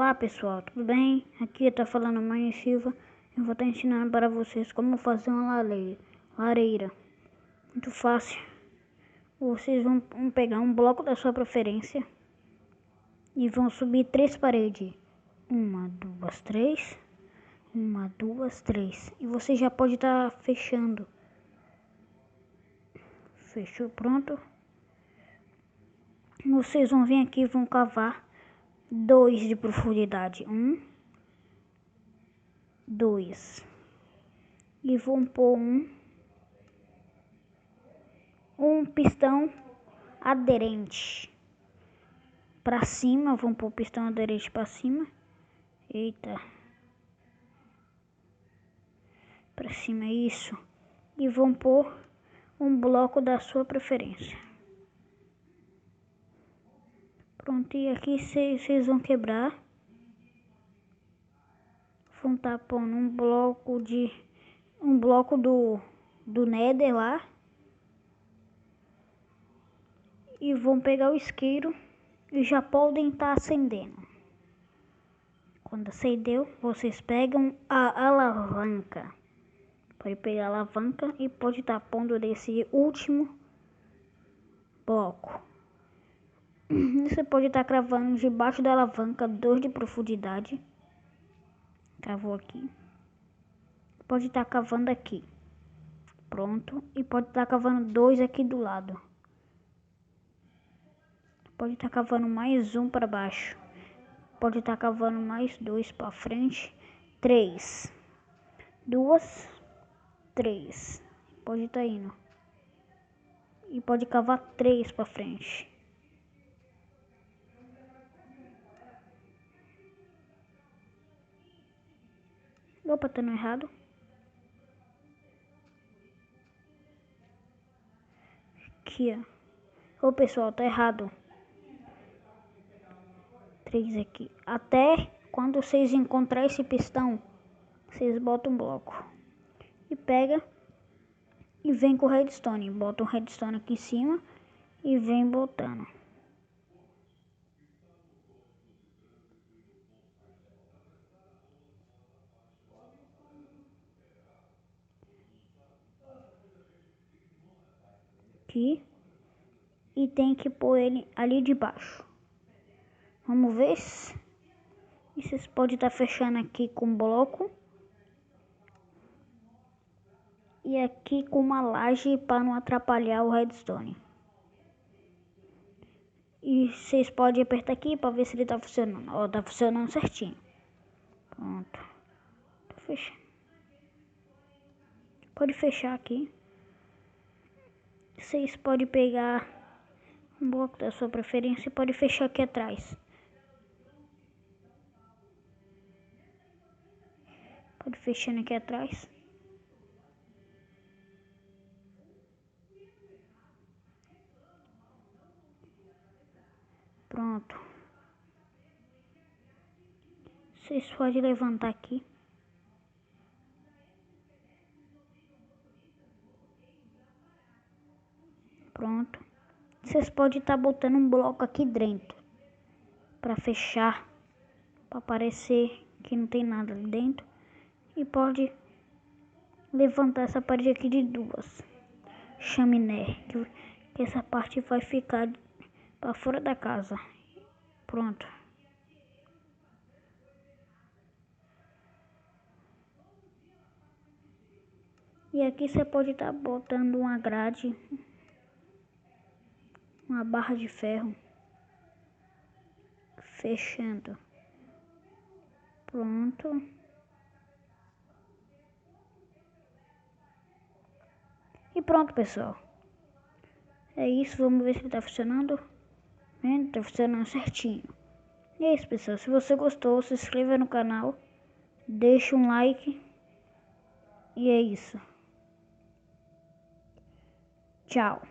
Olá pessoal, tudo bem? Aqui tá falando Mãe Silva. Eu vou estar ensinando para vocês como fazer uma lareira. Muito fácil. Vocês vão pegar um bloco da sua preferência e vão subir 3 paredes. 1, 2, 3. 1, 2, 3. E você já pode estar fechando. Fechou, pronto. Vocês vão vir aqui e vão cavar 2 de profundidade. 1, 2. E vão pôr um pistão aderente para cima. Vão pôr o pistão aderente para cima. Eita. Para cima, isso. E vão pôr um bloco da sua preferência. Pronto, e aqui vocês vão quebrar. Vão estar pondo um bloco do Nether lá. E vão pegar o isqueiro e já podem estar acendendo. Quando acendeu, vocês pegam a alavanca. Pode pegar a alavanca e pode estar pondo desse último bloco. Você pode estar cravando debaixo da alavanca 2 de profundidade. Cavou aqui. Pode estar cavando aqui. Pronto. E pode estar cavando 2 aqui do lado. Pode estar cavando mais um para baixo. Pode estar cavando mais 2 para frente. 3. 2, 3. Pode estar indo. E pode cavar 3 para frente. Opa, tá no errado. Aqui, ó. Ô pessoal, tá errado. 3 aqui. Até quando vocês encontrar esse pistão, vocês botam um bloco. E pega e vem com o redstone. Bota o redstone aqui em cima e vem botando. Aqui. E tem que pôr ele ali de baixo. Vamos ver. E vocês podem estar fechando aqui com bloco. E aqui com uma laje para não atrapalhar o redstone. E vocês podem apertar aqui para ver se ele tá funcionando. Ó, tá funcionando certinho. Pronto. Tô fechando. Pode fechar aqui. Vocês podem pegar um bloco da sua preferência e pode fechar aqui atrás. Pode fechando aqui atrás. Pronto. Vocês podem levantar aqui. Pronto. Vocês podem estar botando um bloco aqui dentro para fechar, para parecer que não tem nada ali dentro. E pode levantar essa parede aqui de 2 chaminé, que essa parte vai ficar para fora da casa. Pronto. E aqui você pode estar botando uma grade, uma barra de ferro, fechando. Pronto. E pronto, pessoal. É isso, vamos ver se ele tá funcionando. Tá funcionando certinho. E é isso, pessoal. Se você gostou, se inscreva no canal, deixa um like. E é isso. Tchau.